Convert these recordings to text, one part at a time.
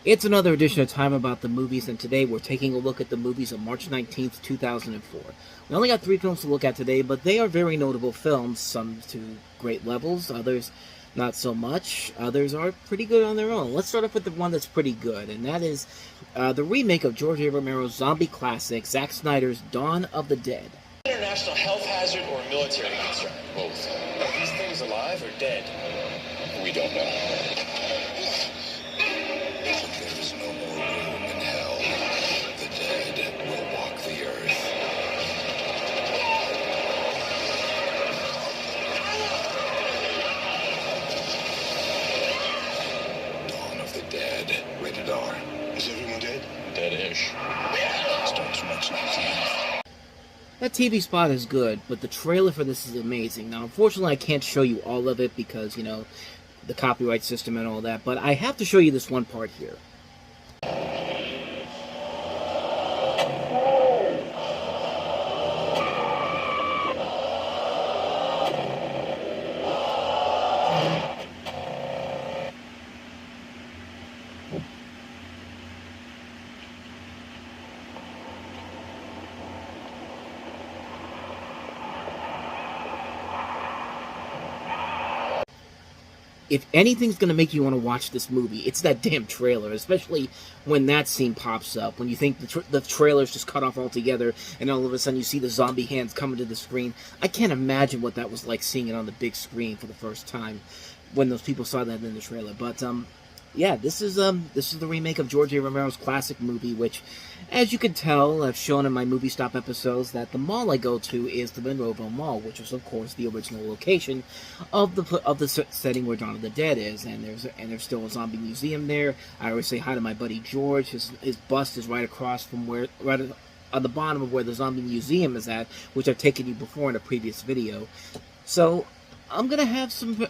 It's another edition of Time About the Movies, and today we're taking a look at the movies of March 19th, 2004. We only got 3 films to look at today, but they are very notable films, some to great levels, others not so much, others are pretty good on their own. Let's start off with the one that's pretty good, and that is the remake of George A. Romero's zombie classic, Zack Snyder's Dawn of the Dead. International health hazard or military concern? Both. Are these things alive or dead? We don't know. There is no more room in hell. The dead will walk the earth. Dawn of the Dead. Rated R. Is everyone dead? Dead-ish. Starts March 19th. That TV spot is good, but the trailer for this is amazing. Now, unfortunately, I can't show you all of it because, you know, the copyright system and all that, but I have to show you this one part here. If anything's going to make you want to watch this movie, it's that damn trailer, especially when that scene pops up, when you think the trailer's just cut off altogether, and all of a sudden you see the zombie hands coming to the screen. I can't imagine what that was like, seeing it on the big screen for the first time, when those people saw that in the trailer. But, yeah, this is the remake of George A. Romero's classic movie, which, as you can tell, I've shown in my Movie Stop episodes, that the mall I go to is the Monroeville Mall, which is, of course, the original location of the setting where Dawn of the Dead is, and there's still a zombie museum there. I always say hi to my buddy George. His bust is right across from right on the bottom of where the zombie museum is at, which I've taken you before in a previous video. So I'm gonna have to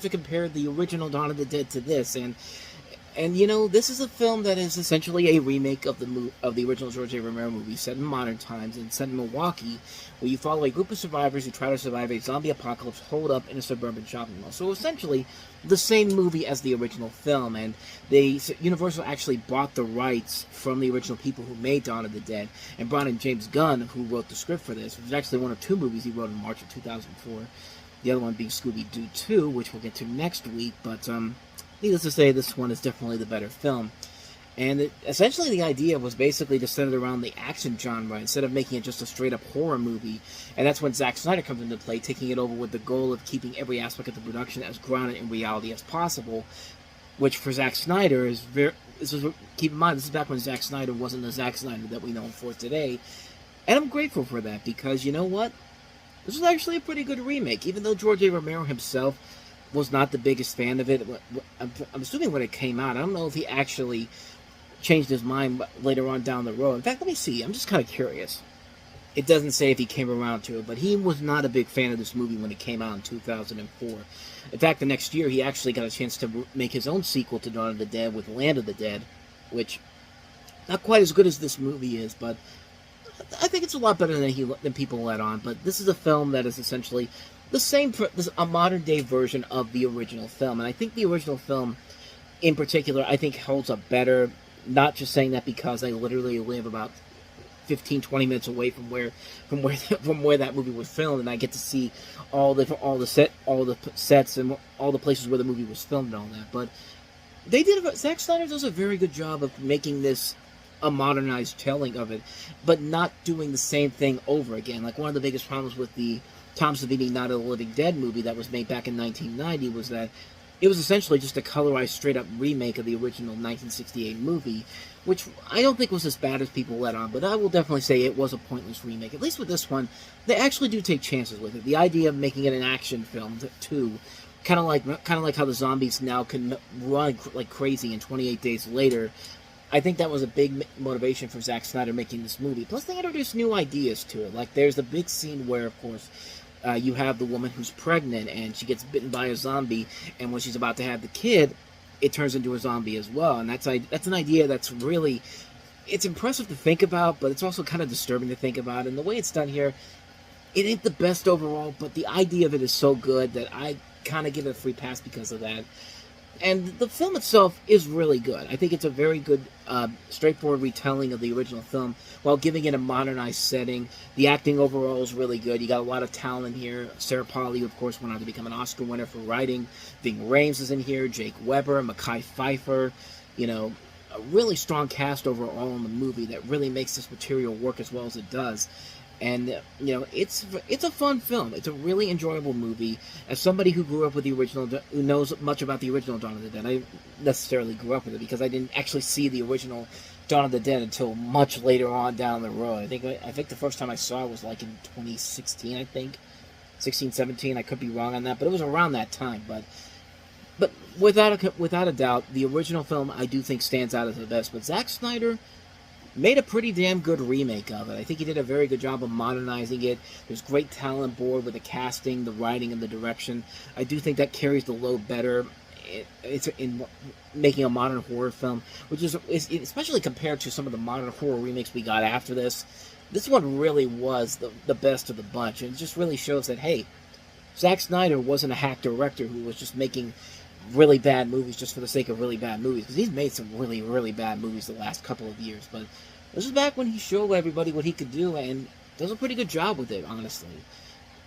compare the original Dawn of the Dead to this, and you know, this is a film that is essentially a remake of the original George A. Romero movie, set in modern times and set in Milwaukee, where you follow a group of survivors who try to survive a zombie apocalypse holed up in a suburban shopping mall. So essentially, the same movie as the original film, and Universal actually bought the rights from the original people who made Dawn of the Dead, and brought in James Gunn, who wrote the script for this, which is actually one of 2 movies he wrote in March of 2004. The other one being Scooby-Doo 2, which we'll get to next week, but needless to say, this one is definitely the better film. And essentially the idea was basically to center it around the action genre instead of making it just a straight-up horror movie. And that's when Zack Snyder comes into play, taking it over with the goal of keeping every aspect of the production as grounded in reality as possible, which for Zack Snyder is keep in mind, this is back when Zack Snyder wasn't the Zack Snyder that we know him for today. And I'm grateful for that, because you know what? This was actually a pretty good remake, even though George A. Romero himself was not the biggest fan of it. I'm assuming when it came out. I don't know if he actually changed his mind later on down the road. In fact, let me see. I'm just kind of curious. It doesn't say if he came around to it, but he was not a big fan of this movie when it came out in 2004. In fact, the next year, he actually got a chance to make his own sequel to Dawn of the Dead with Land of the Dead, which, not quite as good as this movie is, but I think it's a lot better than people let on. But this is a film that is essentially a modern-day version of the original film. And I think the original film, in particular, I think holds up better. Not just saying that because I literally live about 15-20 minutes away from where that movie was filmed, and I get to see all the sets and all the places where the movie was filmed and all that. But Zack Snyder does a very good job of making this a modernized telling of it, but not doing the same thing over again. Like, one of the biggest problems with the Tom Savini Night of the Living Dead movie that was made back in 1990 was that it was essentially just a colorized, straight-up remake of the original 1968 movie, which I don't think was as bad as people let on, but I will definitely say it was a pointless remake. At least with this one, they actually do take chances with it. The idea of making it an action film, too, kind of like how the zombies now can run like crazy in 28 Days Later. I think that was a big motivation for Zack Snyder making this movie. Plus, they introduced new ideas to it. Like, there's the big scene where, of course, you have the woman who's pregnant, and she gets bitten by a zombie, and when she's about to have the kid, it turns into a zombie as well. And that's an idea that's really, it's impressive to think about, but it's also kind of disturbing to think about. And the way it's done here, it ain't the best overall, but the idea of it is so good that I kind of give it a free pass because of that. And the film itself is really good. I think it's a very good, straightforward retelling of the original film while giving it a modernized setting. The acting overall is really good. You got a lot of talent here. Sarah Polley, of course, went on to become an Oscar winner for writing. Ving Rhames is in here. Jake Weber, Mekhi Phifer. You know, a really strong cast overall in the movie that really makes this material work as well as it does. And, you know, it's a fun film. It's a really enjoyable movie. As somebody who grew up with the original, who knows much about the original Dawn of the Dead, I necessarily grew up with it because I didn't actually see the original Dawn of the Dead until much later on down the road. I think the first time I saw it was like in 2016, I think. 16, 17, I could be wrong on that, but it was around that time. But without a doubt, the original film I do think stands out as the best. But Zack Snyder made a pretty damn good remake of it. I think he did a very good job of modernizing it. There's great talent board with the casting, the writing, and the direction. I do think that carries the load better. It's in making a modern horror film, which is especially compared to some of the modern horror remakes we got after this. This one really was the best of the bunch, and it just really shows that, hey, Zack Snyder wasn't a hack director who was just making really bad movies just for the sake of really bad movies, because he's made some really, really bad movies the last couple of years, but this is back when he showed everybody what he could do, and does a pretty good job with it, honestly.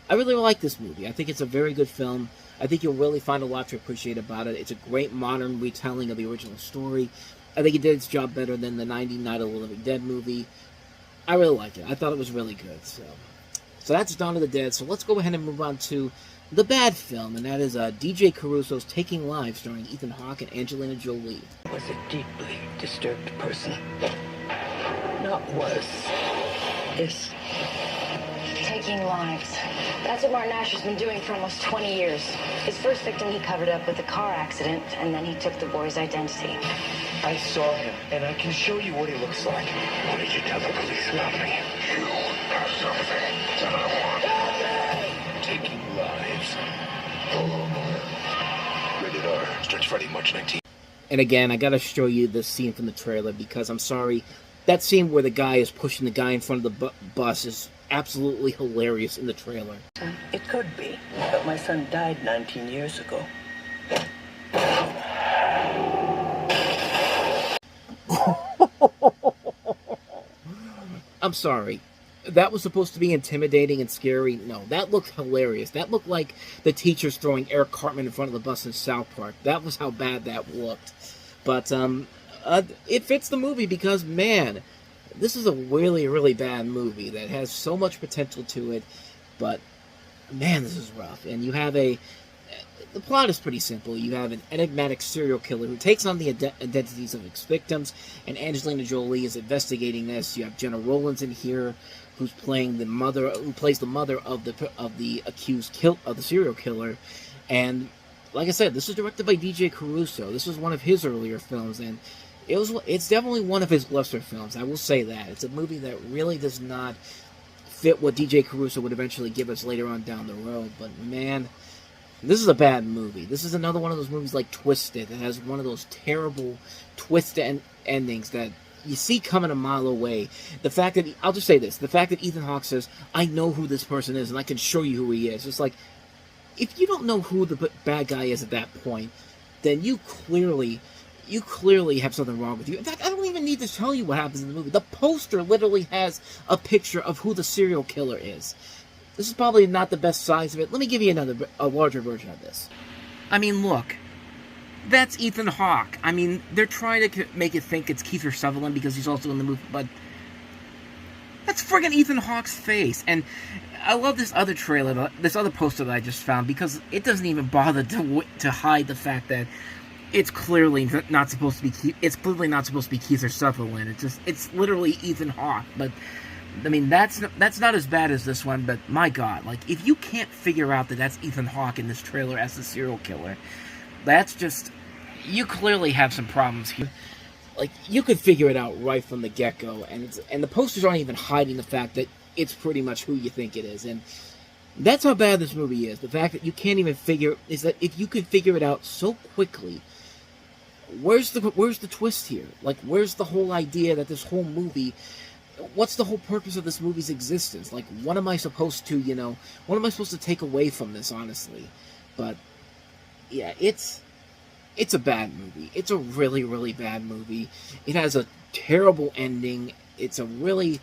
I really like this movie. I think it's a very good film. I think you'll really find a lot to appreciate about it. It's a great modern retelling of the original story. I think it did its job better than the 90 Night of the Living Dead movie. I really like it. I thought it was really good, so that's Dawn of the Dead. So let's go ahead and move on to the bad film, and that is DJ Caruso's Taking Lives, starring Ethan Hawke and Angelina Jolie. I was a deeply disturbed person. Not was. Is. Taking lives. That's what Martin Asher's been doing for almost 20 years. His first victim he covered up with a car accident, and then he took the boy's identity. I saw him, and I can show you what he looks like. What did you tell the police about me? You have something that I want. Taking lives. Rated R. Starts Friday, March 19th. And again, I gotta show you this scene from the trailer because I'm sorry, that scene where the guy is pushing the guy in front of the bus is absolutely hilarious in the trailer. It could be, but my son died 19 years ago. I'm sorry. That was supposed to be intimidating and scary. No, that looked hilarious. That looked like the teachers throwing Eric Cartman in front of the bus in South Park. That was how bad that looked. But it fits the movie because, man, this is a really, really bad movie that has so much potential to it. But, man, this is rough. And you have the plot is pretty simple. You have an enigmatic serial killer who takes on the identities of his victims, and Angelina Jolie is investigating this. You have Jenna Rollins in here, who plays the mother of the accused of the serial killer. And like I said, this is directed by DJ Caruso. This was one of his earlier films, and it's definitely one of his lesser films. I will say that. It's a movie that really does not fit what DJ Caruso would eventually give us later on down the road. But man, this is a bad movie. This is another one of those movies like Twisted that has one of those terrible twist endings that you see coming a mile away. The fact that, I'll just say this, the fact that Ethan Hawke says, I know who this person is and I can show you who he is. It's like, if you don't know who the bad guy is at that point, then you clearly have something wrong with you. In fact, I don't even need to tell you what happens in the movie. The poster literally has a picture of who the serial killer is. This is probably not the best size of it. Let me give you a larger version of this. I mean, look. That's Ethan Hawke. I mean, they're trying to make it think it's Kiefer Sutherland because he's also in the movie, but that's friggin' Ethan Hawke's face. And I love this other trailer, this other poster that I just found, because it doesn't even bother to hide the fact that it's clearly not supposed to be Kiefer Sutherland. It's literally Ethan Hawke. But I mean, that's not as bad as this one. But my God, like, if you can't figure out that that's Ethan Hawke in this trailer as the serial killer, that's just, you clearly have some problems here. Like, you could figure it out right from the get-go, and the posters aren't even hiding the fact that it's pretty much who you think it is, and that's how bad this movie is. The fact that you can't even is that if you could figure it out so quickly, where's the twist here? Like, where's the whole idea that this whole movie, what's the whole purpose of this movie's existence? Like, what am I supposed to take away from this, honestly? But yeah, it's It's a bad movie. It's a really, really bad movie. It has a terrible ending. It's a really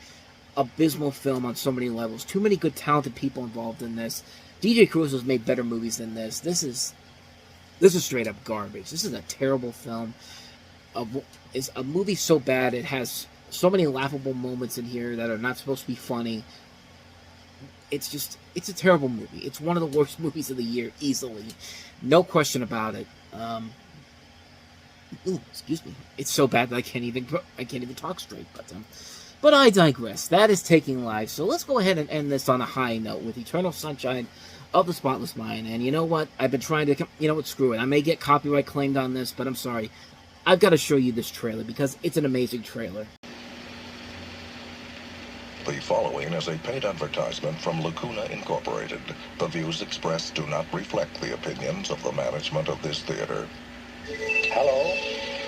abysmal film on so many levels. Too many good, talented people involved in this. DJ Cruz has made better movies than this. This is straight up garbage. This is a terrible film. It's a movie so bad. It has so many laughable moments in here that are not supposed to be funny. It's a terrible movie. It's one of the worst movies of the year, easily. No question about it. Excuse me. It's so bad that I can't even talk straight. But I digress. That is Taking Lives. So let's go ahead and end this on a high note with Eternal Sunshine of the Spotless Mind. And you know what? I've been trying to, screw it. I may get copyright claimed on this, but I'm sorry. I've got to show you this trailer because it's an amazing trailer. The following is a paid advertisement from Lacuna Incorporated. The views expressed do not reflect the opinions of the management of this theater. Hello,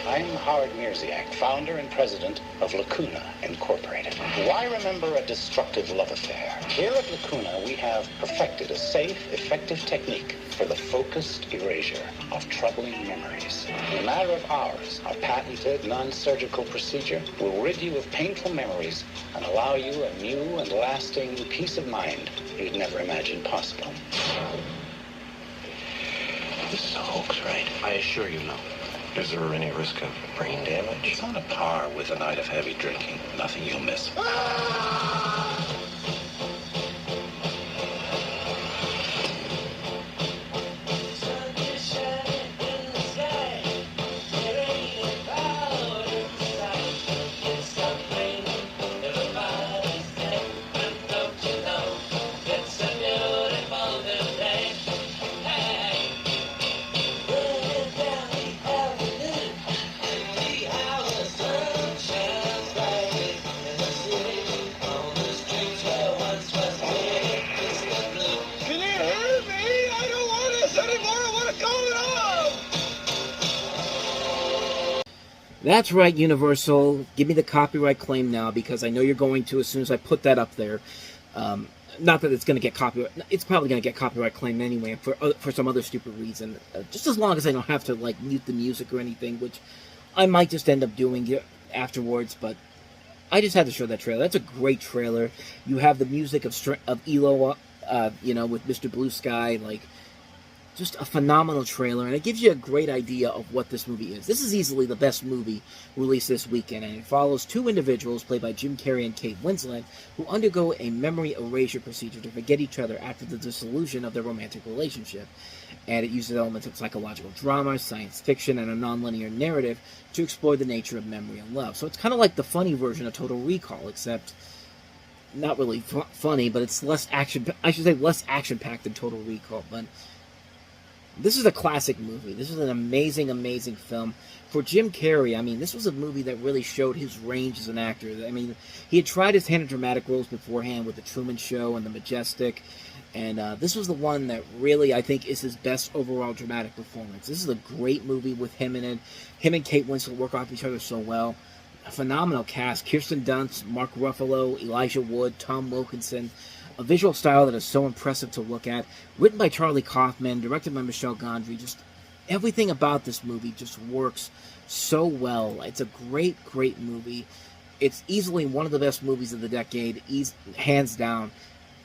I'm Howard Mirziak, founder and president of Lacuna Incorporated. Why remember a destructive love affair? Here at Lacuna, we have perfected a safe, effective technique for the focused erasure of troubling memories. In a matter of hours, our patented non-surgical procedure will rid you of painful memories and allow you a new and lasting peace of mind you'd never imagined possible. This is a hoax, right? I assure you no. Is there any risk of brain damage? It's on a par with a night of heavy drinking. Nothing you'll miss. That's right, Universal. Give me the copyright claim now, because I know you're going to as soon as I put that up there. Not that it's going to get copyright. It's probably going to get copyright claimed anyway for some other stupid reason. Just as long as I don't have to mute the music or anything, which I might just end up doing afterwards. But I just had to show that trailer. That's a great trailer. You have the music of ELO, with Mr. Blue Sky, just a phenomenal trailer, and it gives you a great idea of what this movie is. This is easily the best movie released this weekend, and it follows two individuals, played by Jim Carrey and Kate Winslet, who undergo a memory erasure procedure to forget each other after the dissolution of their romantic relationship. And it uses elements of psychological drama, science fiction, and a non-linear narrative to explore the nature of memory and love. So it's kind of like the funny version of Total Recall, except not really funny, but it's less action-packed than Total Recall, but this is a classic movie. This is an amazing, amazing film. For Jim Carrey, this was a movie that really showed his range as an actor. He had tried his hand at dramatic roles beforehand with The Truman Show and The Majestic, and this was the one that really, I think, is his best overall dramatic performance. This is a great movie with him in it. Him and Kate Winslet work off each other so well. A phenomenal cast. Kirsten Dunst, Mark Ruffalo, Elijah Wood, Tom Wilkinson. A visual style that is so impressive to look at. Written by Charlie Kaufman, directed by Michel Gondry. Just everything about this movie just works so well. It's a great, great movie. It's easily one of the best movies of the decade, hands down.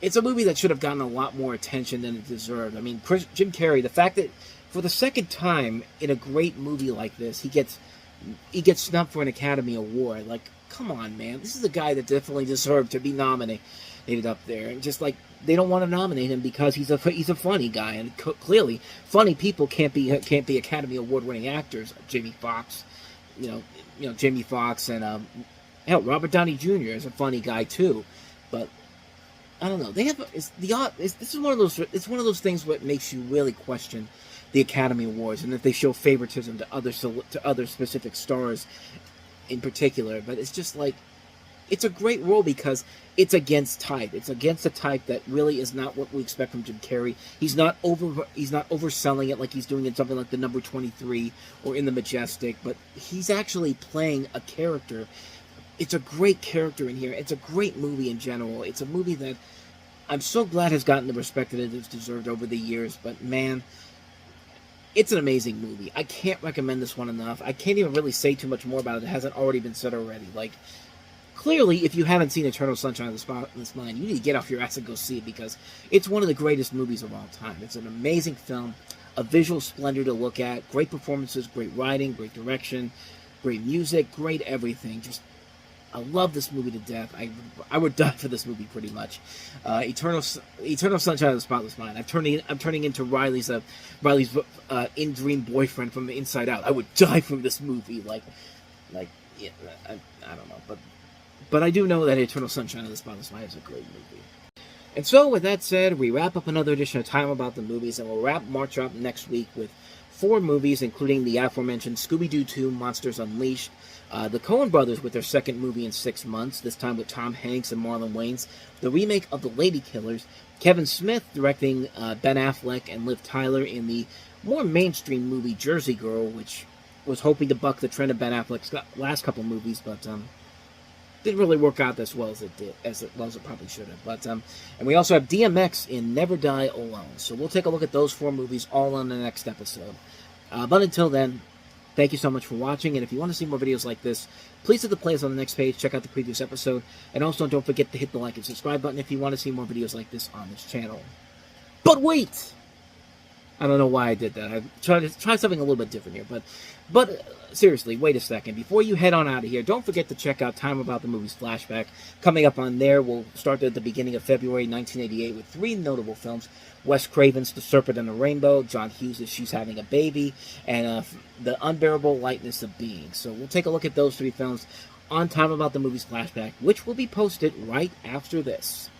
It's a movie that should have gotten a lot more attention than it deserved. Jim Carrey, the fact that for the second time in a great movie like this, he gets snubbed for an Academy Award. Come on, man. This is a guy that definitely deserved to be nominated up there, and just they don't want to nominate him because he's a funny guy, and clearly funny people can't be Academy Award winning actors. Jamie Foxx, Jamie Foxx, and hell, Robert Downey Jr. is a funny guy too, but I don't know. This is one of those. It's one of those things where it makes you really question the Academy Awards and if they show favoritism to other specific stars in particular. But it's just it's a great role because it's against type. It's against a type that really is not what we expect from Jim Carrey. He's not overselling it like he's doing in something like The Number 23 or in The Majestic, but he's actually playing a character. It's a great character in here. It's a great movie in general. It's a movie that I'm so glad has gotten the respect that it has deserved over the years, but man, It's an amazing movie. I can't recommend this one enough. I can't even really say too much more about it. It hasn't already been said already. Like, clearly, if you haven't seen Eternal Sunshine of the Spotless Mind, you need to get off your ass and go see it, because it's one of the greatest movies of all time. It's an amazing film, a visual splendor to look at, great performances, great writing, great direction, great music, great everything. Just, I love this movie to death. I would die for this movie pretty much. Eternal Sunshine of the Spotless Mind. I'm turning into Riley's in dream boyfriend from the Inside Out. I would die from this movie. Yeah, I don't know, but I do know that Eternal Sunshine of the Spotless Mind is a great movie. And so, with that said, we wrap up another edition of Time About the Movies, and we'll wrap March up next week with 4 movies, including the aforementioned Scooby-Doo 2, Monsters Unleashed, the Coen Brothers with their second movie in 6 months, this time with Tom Hanks and Marlon Wayans, the remake of The Lady Killers, Kevin Smith directing Ben Affleck and Liv Tyler in the more mainstream movie Jersey Girl, which was hoping to buck the trend of Ben Affleck's last couple movies, but didn't really work out as well as it did, as well as it probably should have. But and we also have DMX in Never Die Alone. So we'll take a look at those 4 movies all on the next episode. But until then, thank you so much for watching, and if you want to see more videos like this, please hit the plays on the next page, check out the previous episode, and also don't forget to hit the like and subscribe button if you want to see more videos like this on this channel. But wait! I don't know why I did that. I tried to try something a little bit different here, but seriously, wait a second. Before you head on out of here, don't forget to check out Time About the Movies Flashback. Coming up on there, we'll start at the beginning of February 1988 with 3 notable films. Wes Craven's The Serpent and the Rainbow, John Hughes' She's Having a Baby, and The Unbearable Lightness of Being. So we'll take a look at those 3 films on Time About the Movies Flashback, which will be posted right after this.